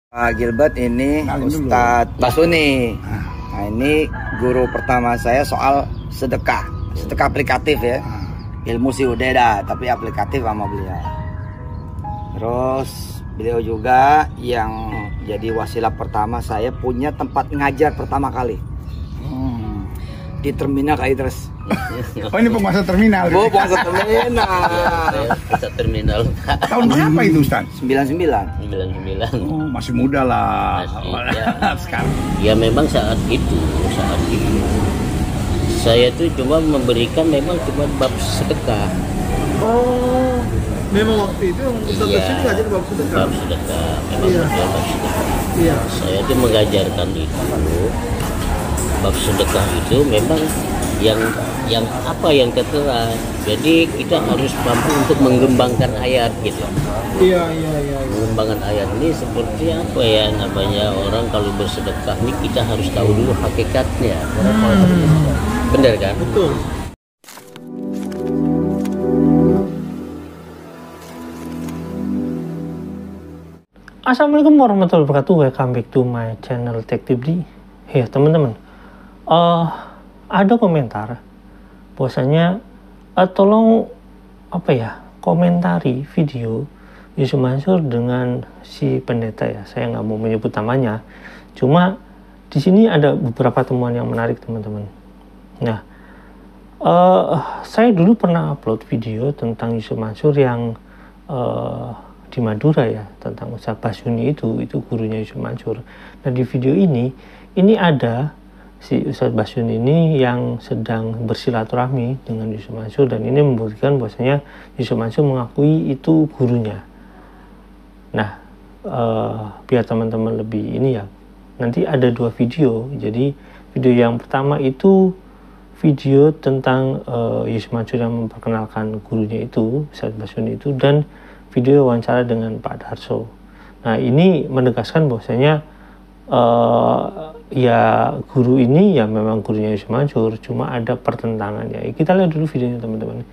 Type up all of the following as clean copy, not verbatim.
Pak Gilbert ini Ustadz Basuni. Nah, ini guru pertama saya soal sedekah aplikatif ya. Ilmu sih udah dah, tapi aplikatif sama beliau. Terus beliau juga yang jadi wasilah pertama saya punya tempat ngajar pertama kali. Di terminal Kaitres. Oh, ini penguasa terminal. Oh, penguasa terminal. Pusat terminal. Tahun berapa itu, Ustaz? 99. 99. Oh, masih muda lah. Masih, ya. Sekarang. Ya memang saat itu saya tuh cuma memberikan cuma bab sedekah. Oh, memang waktu itu Ustaz Iya, Basuni ngajar bab sedekah. Bab sedekah. Memang Iya. beliau bab sedekah. Iya. Saya tuh mengajarkan itu. Bab sedekah itu memang yang apa yang tertera. Jadi kita harus mampu untuk mengembangkan ayat gitu. Iya. Mengembangkan ayat ini seperti apa ya namanya, orang kalau bersedekah ini kita harus tahu dulu hakikatnya. Benar kan? Betul. Assalamualaikum warahmatullahi wabarakatuh. Welcome back to my channel Tech Tip D. Hey teman-teman, ada komentar bahwasanya tolong komentari video Yusuf Mansur dengan si pendeta ya. Saya nggak mau menyebut namanya. Cuma di sini ada beberapa temuan yang menarik teman-teman. Nah, saya dulu pernah upload video tentang Yusuf Mansur yang di Madura ya, tentang Ustadz Basuni itu gurunya Yusuf Mansur. Nah di video ini ada si Ustadz Basuni ini yang sedang bersilaturahmi dengan Yusuf Mansur, dan ini membuktikan bahwasanya Yusuf Mansur mengakui itu gurunya. Nah biar teman-teman lebih ini ya, nanti ada dua video. Jadi video yang pertama itu video tentang Yusuf Mansur yang memperkenalkan gurunya itu Ustadz Basuni itu, dan video wawancara dengan Pak Darso. Nah ini menegaskan bahwasanya ya guru ini ya memang gurunya Yusuf Mansur, cuma ada pertentangan ya. Kita lihat dulu videonya teman-teman.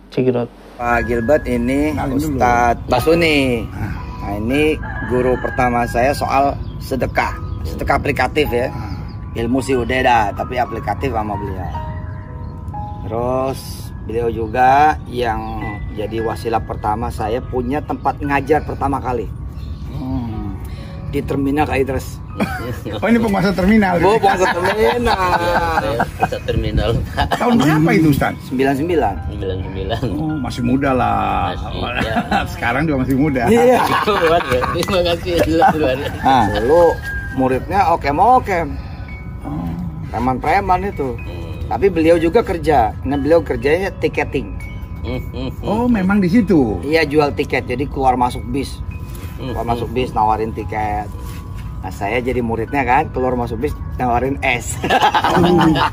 Check it out. Pak Gilbert ini Ustadz Basuni. Nah, ini guru pertama saya soal sedekah aplikatif ya. Ilmu sih udah dah, tapi aplikatif sama beliau. Terus beliau juga yang jadi wasilah pertama saya punya tempat ngajar pertama kali. Di terminal Kaitres. Oh, ini penguasa terminal. Oh, penguasa terminal. Pusat terminal. Tahun berapa itu, Ustaz? 99. 99. Oh, masih muda lah. Masih, ya. Sekarang juga masih muda. Iya. Terima kasih. Nah, dulu muridnya oke. Preman itu. Tapi beliau juga kerja. Nah, beliau kerjanya tiketing. Oh, memang di situ. Iya, jual tiket. Jadi keluar masuk bis. Nawarin tiket. Nah, saya jadi muridnya kan, keluar masuk bis nawarin es.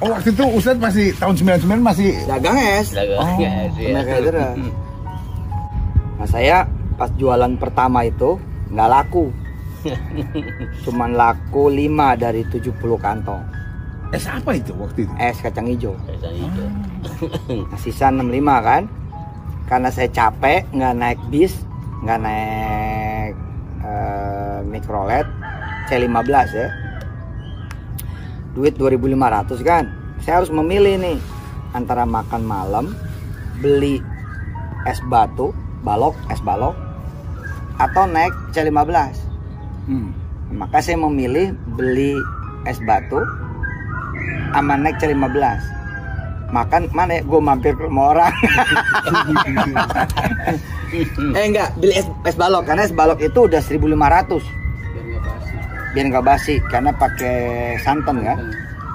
Oh, waktu itu Ustadz masih tahun 99 masih Dagang es. Nah, saya pas jualan pertama itu nggak laku. Cuman laku 5 dari 70 kantong. es apa itu waktu itu? Es kacang hijau. Nah, sisa 65 kan. Karena saya capek nggak naik bis, nggak naik mikrolet C15 ya. Duit 2.500 kan. Saya harus memilih nih antara makan malam, beli es batu, es balok, atau naik C15. Maka saya memilih beli es batu sama naik C15. Makan mana? Gue mampir ke rumah orang. Enggak, beli es balok, karena es balok itu udah 1.500. Biar nggak basi, karena pakai santan kan.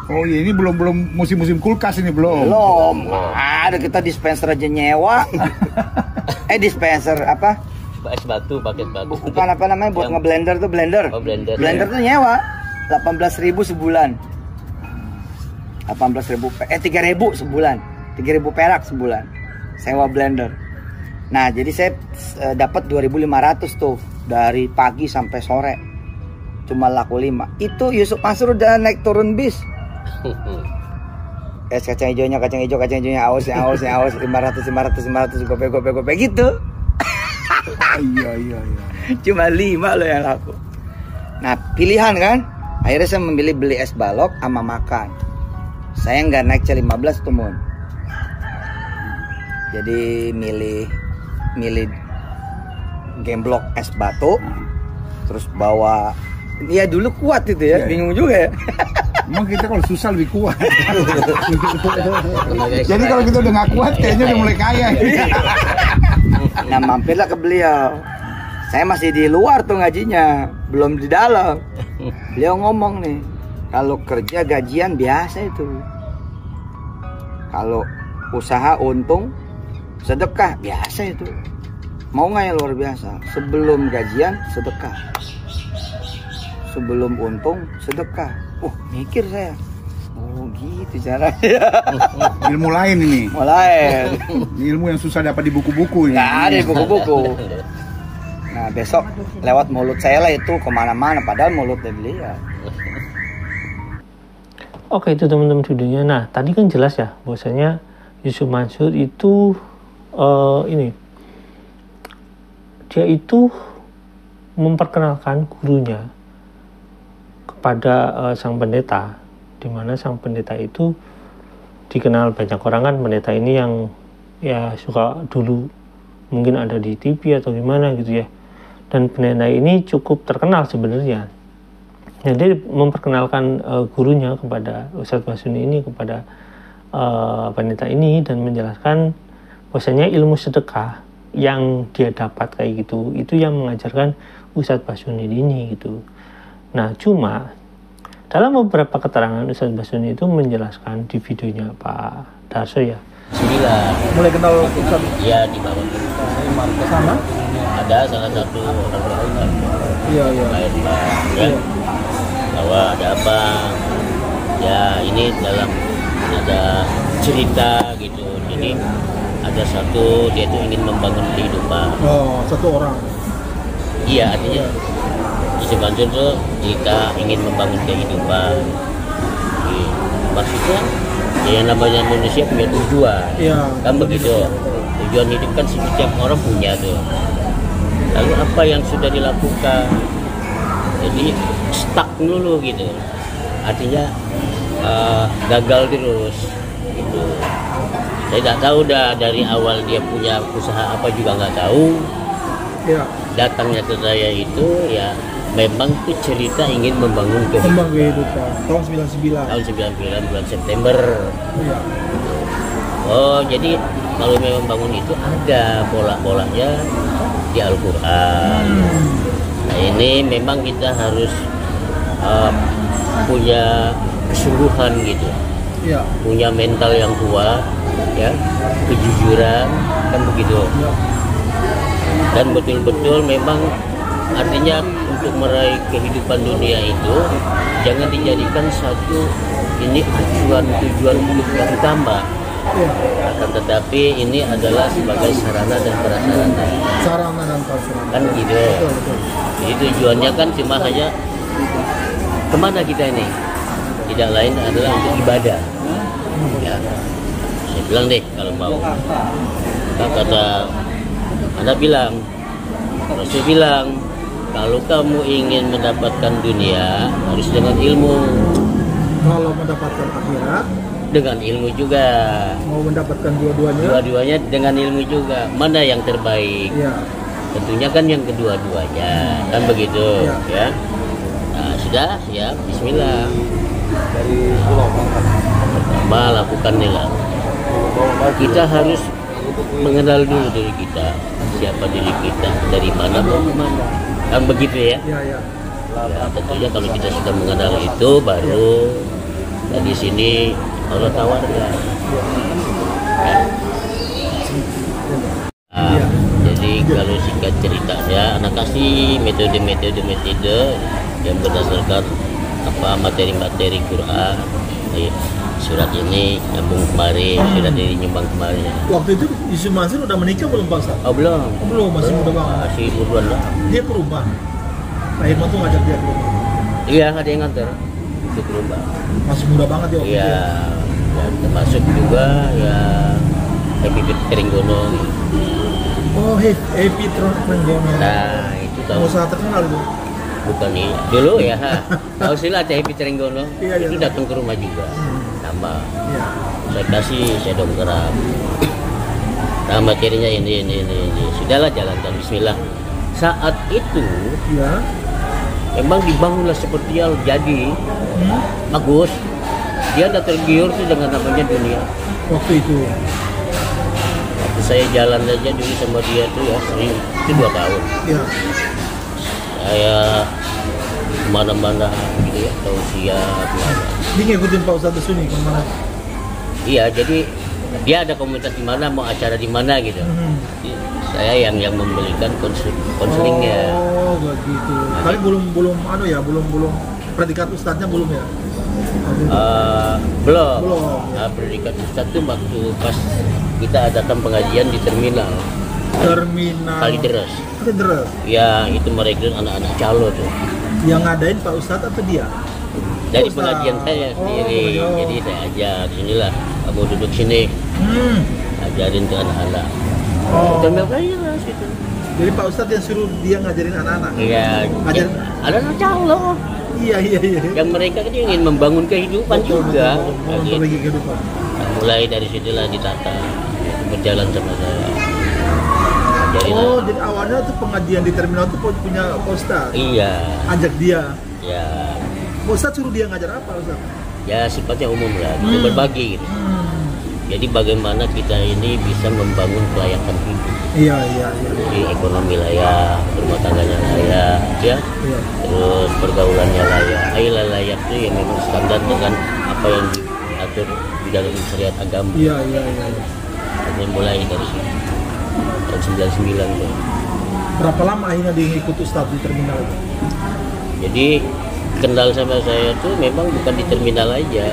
Oh iya, ini belum musim kulkas ini belum. Ada kita dispenser aja nyewa. Dispenser apa? Es batu, paket batu. Bukan apa namanya buat ngeblender tuh, blender. Oh, blender. Blender tuh nyewa 18.000 sebulan. 3.000 sebulan. 3.000 perak sebulan. Sewa blender. Nah, jadi saya dapat 2.500 tuh dari pagi sampai sore. Cuma laku 5. Itu Yusuf Mansur udah naik turun bis. Es kacang hijaunya, awas 500 gope gitu. Iya. Cuma 5 loh yang laku. Nah pilihan kan, akhirnya saya memilih beli es balok sama makan. Saya nggak naik C15 tuh Mun. Jadi milih gemblok es batu, terus bawa. Iya dulu kuat itu ya, bingung juga ya. Emang kita kalau susah lebih kuat. Jadi kalau kita udah nggak kuat, kayaknya udah mulai kaya. Nah mampirlah ke beliau. Saya masih di luar tuh ngajinya, belum di dalam. Beliau ngomong nih, kalau kerja gajian biasa itu. Kalau usaha untung, sedekah biasa itu. Mau nggak yang luar biasa? Sebelum gajian sedekah, sebelum untung sedekah. Mikir saya. Oh gitu caranya. Ilmu lain ini. Mulai. Ilmu yang susah dapat di buku-buku. Nggak ada di buku-buku. Nah besok lewat mulut saya lah itu kemana-mana. Padahal mulutnya beliau. Oke itu teman-teman videonya. Nah tadi kan jelas ya bahwasanya Yusuf Mansur itu dia itu memperkenalkan gurunya kepada sang pendeta, di mana sang pendeta itu dikenal banyak orang kan. Pendeta ini yang ya suka dulu mungkin ada di TV atau gimana gitu ya, dan pendeta ini cukup terkenal sebenarnya. Jadi memperkenalkan gurunya kepada Ustadz Basyuni ini, kepada pendeta ini, dan menjelaskan bahwasanya ilmu sedekah yang dia dapat kayak gitu, itu yang mengajarkan Ustadz Basyuni ini gitu. Nah cuma dalam beberapa keterangan Ustadz Basyuni itu menjelaskan di videonya Pak Darso ya. 9. Mulai kenal Ustadz. Iya di bawah. Sama? Ada salah satu orang Iya. lain ya. Bahwa ada apa? Ya ini dalam ada cerita gitu. Jadi ada satu dia tuh ingin membangun kehidupan. Oh, satu orang. Iya artinya Yusuf Mansur tuh kita ingin membangun kehidupan. Jadi, maksudnya ya yang namanya manusia punya tujuan. Iya. Kan begitu. Tujuan hidup kan setiap orang punya tuh. Lalu apa yang sudah dilakukan? Jadi stuck dulu gitu. Artinya gagal terus gitu. Saya tidak tahu dah dari awal dia punya usaha apa juga nggak tahu. Iya. Datangnya ke saya itu ya memang tuh cerita ingin membangun Kembang kehidupan. kehidupan. Tahun 99. Tahun 99 bulan September. Iya. Oh jadi kalau memang bangun itu ada pola-polanya di Al-Quran. Nah ini memang kita harus punya kesungguhan gitu. Iya. Punya mental yang kuat, ya, kejujuran, kan begitu. Iya. Dan betul-betul memang artinya untuk meraih kehidupan dunia itu jangan dijadikan satu ini acuan tujuan hidup yang utama. Iya. Akan tetapi ini adalah sebagai sarana dan prasarana. Sarana dan prasarana. Kan gitu. Betul. Jadi tujuannya kan cuma hanya kemana kita ini? Tidak lain adalah untuk ibadah. Ya. Saya bilang deh kalau mau. Kata Anda bilang, Rasul bilang, kalau kamu ingin mendapatkan dunia harus dengan ilmu. Kalau mendapatkan akhirat, Dengan ilmu juga. mau mendapatkan dua-duanya. Dua-duanya dengan ilmu juga. Mana yang terbaik? Iya. Tentunya kan yang kedua-duanya. Kan begitu, Ya. ya. Nah, sudah, ya. Bismillah. Pertama lakukan nilai. Kita harus mengenal dulu diri kita, siapa diri kita, dari mana mau kemana. Kan begitu ya. Iya, iya. Ya, tentunya kalau kita sudah mengenal itu baru dari sini Allah tawarkan. Ya. Nah, jadi kalau singkat ceritanya, anak kasih metode yang berdasarkan apa materi-materi Quran. Surat ini nyambung kemarin, surat ini nyumbang kemarin. Waktu itu Yusuf Mansur udah menikah belum Pak Ustaz? Oh belum. Belum, masih muda banget. Masih buruan lah. Dia ke rumah. Pak Irman tuh ngajak dia ke rumah. Iya, ada yang nganter untuk rumah. Masih muda banget ya waktu Iya, itu. dan termasuk juga ya Happy Trenggono. Oh, Happy Trenggono. Nah itu tahu. Pengusaha terkenal itu. bukan ini dulu ya. Tahu sih lah Happy Trenggono. Iya, Itu iya. datang ke rumah juga. Nama Iya. saya kasih, saya dongkrak. Nah materinya ini. Sudahlah jalankan Bismillah. Saat itu Iya. emang dibangunlah seperti yang jadi bagus. Dia udah tergiur tuh dengan namanya dunia. Waktu itu. Waktu saya jalan aja dulu sama dia tuh ya sering, itu 2 tahun. Iya. Saya kemana-mana gitu ya, tausiah kemana. Dia ngikutin Pak Ustadz Basuni kemana? Iya, jadi dia ada komunitas di mana, mau acara di mana gitu. Jadi, saya yang membelikan konselingnya. Oh, begitu. Tapi belum anu ya, belum predikat ustadznya belum ya? Belum. Belum. Nah, predikat Ustadz tuh waktu pas kita adakan pengajian di terminal Terminal Kalideres. Kalideres. Ya, itu merekrut anak-anak calo tuh. Yang ngadain Pak Ustadz atau dia? Dari Ustadz. pengajian saya sendiri. Oh. Jadi saya ajak sinilah, kamu duduk sini, ajarin ke anak-anak. Oh. Terminal Kalideres itu. Jadi Pak Ustadz yang suruh dia ngajarin anak-anak. Iya, Ajarin. anak-anak calo. Iya. Yang mereka kan ingin membangun kehidupan juga. Nah, gitu. Berbagi kehidupan. Nah, mulai dari situlah ditata, berjalan sama saya. Ajarin Oh, anak. jadi awalnya tuh pengajian di terminal tuh punya Pak Ustadz. Iya, Ajak dia. ya, Pak Ustadz suruh dia ngajar apa Ustadz? ya sifatnya umum lah, kita berbagi gitu. Jadi bagaimana kita ini bisa membangun kelayakan hidup. Iya. Jadi ekonomi layak, rumah tangganya layak, ya. Iya. Terus pergaulannya layak. Ayolah layak itu yang memang standar dengan apa yang diatur di dalam syariat agama. Iya. Kemudian mulai dari situ. Tahun 99 tuh. Berapa lama akhirnya dia ikut Ustadz di terminal itu? Jadi kenal sama saya tuh memang bukan di terminal aja.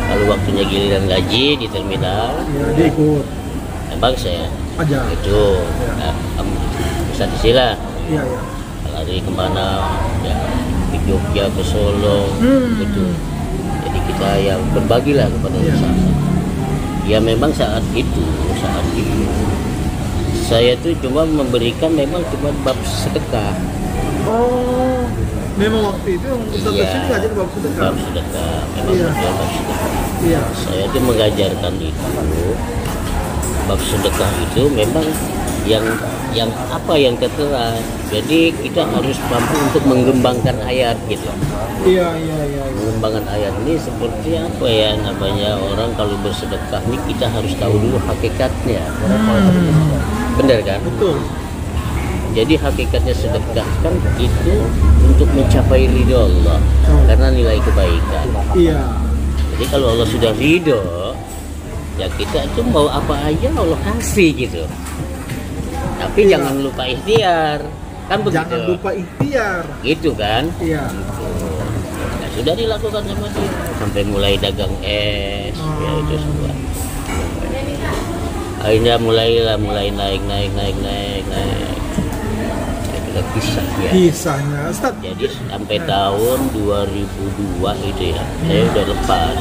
Kalau waktunya giliran gaji di terminal, Iya, dia ikut. memang saya Aja. itu nah, kamu bisa disilah Iya. lari kemana ya ke Jogja ke Solo gitu. Jadi kita yang berbagilah kepada Iya. sesama. Ya memang saat itu saya tuh cuma memberikan memang cuma bab sedekah. Oh, memang waktu itu yang Ustadz Iya. Basuni ngajarin bab sedekah. Bab sedekah memang Iya. bab sedekah. Iya. Saya tuh mengajarkan itu bab sedekah itu memang yang apa yang tertera. Jadi kita harus mampu untuk mengembangkan ayat gitu. Iya. Mengembangkan ayat ini seperti apa ya namanya, orang kalau bersedekah ini kita harus tahu dulu hakikatnya. Benar kan? Betul. Jadi hakikatnya sedekah kan itu untuk mencapai ridho Allah karena nilai kebaikan. Iya. Jadi kalau Allah sudah ridho, ya kita itu mau apa aja Allah kasih gitu. Tapi Iya. jangan lupa ikhtiar, kan begitu. Jangan lupa ikhtiar. Gitu kan? Iya. Nah, sudah dilakukan sama dia sampai mulai dagang es, ya itu semua. Akhirnya mulai naik. Itu kisah ya. Kisahnya Ustadz. Jadi sampai tahun 2002 itu ya, saya udah lepas.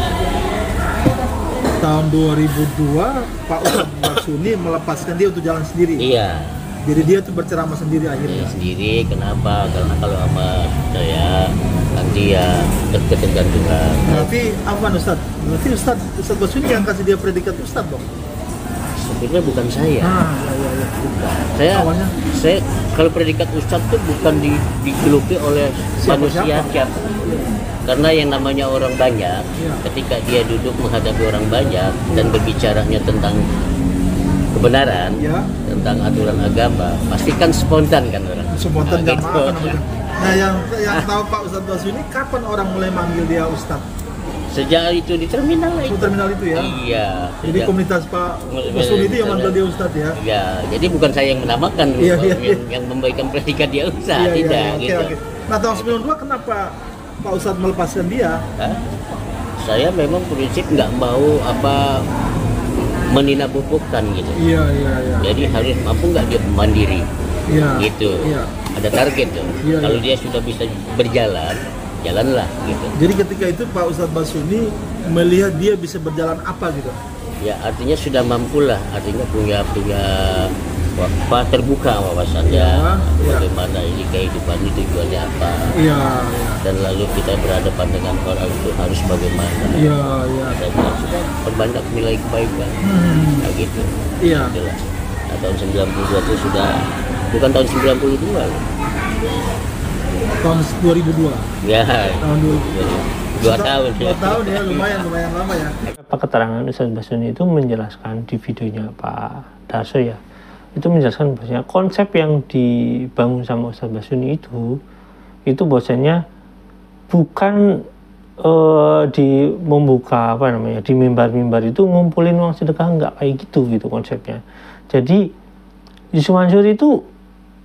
Tahun 2002 Pak Ustadz Basuni melepaskan dia untuk jalan sendiri. Iya. Jadi dia tuh berceramah sendiri Dia akhirnya. sendiri, kenapa? Karena kalau sama saya nanti ya ketergantungan. Berarti apa Ustadz? Berarti Ustadz Basuni yang kasih dia predikat Ustadz dong? Sebenarnya bukan saya. Iya. Saya Awalnya? saya kalau predikat ustadz tuh bukan digeluti oleh manusia siapa. Karena yang namanya orang banyak, Iya. ketika dia duduk menghadapi orang banyak dan berbicaranya tentang kebenaran, Ya. tentang aturan agama, pasti kan spontan kan orang. Spontan Nah, jamaah gitu. kan namanya. Nah yang tahu Pak Ustadz Basuni kapan orang mulai manggil dia Ustadz? Sejak itu di terminal lah Di itu. terminal itu ya? Iya. Jadi sejak- komunitas Pak Basuni itu yang manggil dia Ustadz ya? Ya, jadi bukan saya yang menamakan, Iya. yang memberikan predikat dia ustadz, tidak Oke, gitu. oke. Nah tahun 92 kenapa Pak Ustadz melepaskan dia? Hah? Saya memang prinsip nggak mau meninabubukan gitu. Iya. Jadi harus mampu nggak dia mandiri, Iya. gitu. Iya. Ada target tuh. Iya, Kalau iya. dia sudah bisa berjalan, jalanlah gitu. Jadi ketika itu Pak Ustadz Basuni melihat dia bisa berjalan apa gitu? Ya artinya sudah mampu lah, artinya punya Pak terbuka wawasannya, Ya, ya. bagaimana ini kehidupan itu tujuannya apa, Iya, dan lalu kita berhadapan dengan orang itu harus bagaimana. iya, iya. Dan sudah perbanyak nilai kebaikan, nah, gitu. Iya. Itulah. Nah, tahun 92 itu sudah, bukan tahun 92 loh. Tahun 2002. Ya, Tahun 2002. 2 tahun ya. 2 tahun ya, lumayan lama ya. Apa keterangan Ustadz Basuni itu menjelaskan di videonya Pak Darso ya, itu menjelaskan bahwasanya konsep yang dibangun sama Ustadz Basuni itu bahwasanya bukan di membuka apa namanya di mimbar-mimbar itu ngumpulin uang sedekah, nggak kayak gitu konsepnya. Jadi Yusuf Mansur itu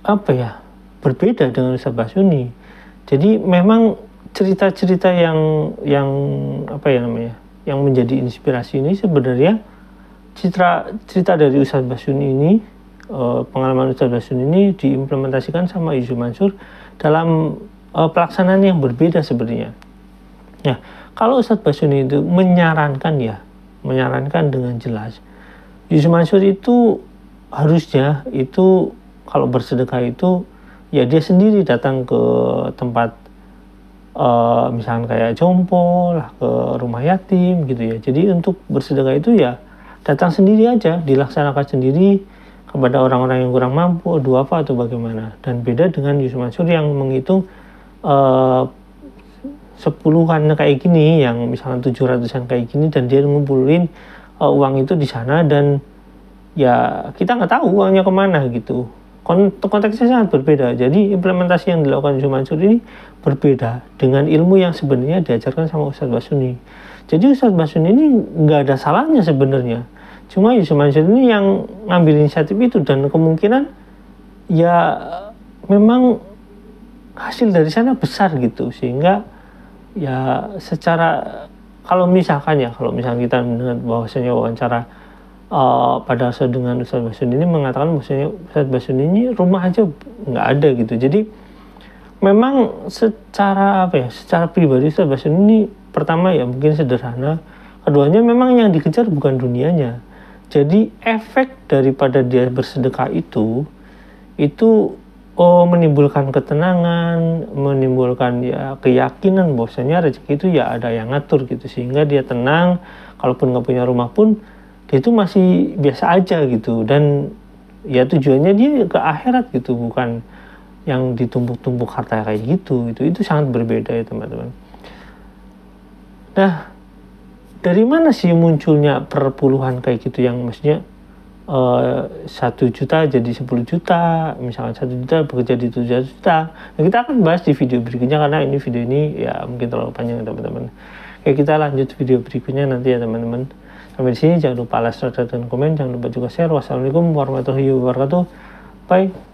apa ya, berbeda dengan Ustadz Basuni. Jadi memang cerita-cerita yang apa ya namanya, yang menjadi inspirasi ini sebenarnya cerita dari Ustadz Basuni ini, pengalaman Ustadz Basuni ini diimplementasikan sama Yusuf Mansur dalam pelaksanaan yang berbeda sebenarnya. Nah, kalau Ustadz Basuni itu menyarankan dengan jelas, Yusuf Mansur itu harusnya itu kalau bersedekah itu ya dia sendiri datang ke tempat misalkan kayak jompo lah, ke rumah yatim gitu ya. Jadi untuk bersedekah itu ya datang sendiri aja, dilaksanakan sendiri kepada orang-orang yang kurang mampu, duafa atau bagaimana. Dan beda dengan Yusuf Mansur yang menghitung sepuluhan kayak gini, yang misalkan 700-an kayak gini, dan dia ngumpulin uang itu di sana, dan ya kita nggak tahu uangnya kemana gitu. Konteksnya sangat berbeda. Jadi implementasi yang dilakukan Yusuf Mansur ini berbeda dengan ilmu yang sebenarnya diajarkan sama Ustadz Basuni. Jadi Ustadz Basuni ini nggak ada salahnya sebenarnya. Cuma Yusuf Mansur ini yang ngambil inisiatif itu, dan kemungkinan ya memang hasil dari sana besar gitu, sehingga ya secara kalau misalkan kita mendengar bahwasanya wawancara pada saat dengan Ustadz Basuni ini mengatakan bahwasanya Ustadz Basuni ini rumah aja nggak ada gitu. Jadi memang secara pribadi Ustadz Basuni ini pertama ya mungkin sederhana, keduanya memang yang dikejar bukan dunianya. Jadi efek daripada dia bersedekah itu menimbulkan ketenangan, menimbulkan ya keyakinan bahwasanya rezeki itu ya ada yang ngatur gitu, sehingga dia tenang, kalaupun nggak punya rumah pun dia itu masih biasa aja gitu, dan ya tujuannya dia ke akhirat gitu, bukan yang ditumpuk-tumpuk harta kayak gitu. Itu sangat berbeda ya teman-teman. Nah, dari mana sih munculnya perpuluhan kayak gitu, yang maksudnya 1 juta jadi 10 juta, misalkan 1 juta bekerja di 7 juta. Nah, kita akan bahas di video berikutnya, karena video ini ya mungkin terlalu panjang ya teman-teman. Oke, kita lanjut video berikutnya nanti ya teman-teman. Sampai di sini, jangan lupa like, subscribe, dan komen. Jangan lupa juga share. Wassalamualaikum warahmatullahi wabarakatuh. Bye.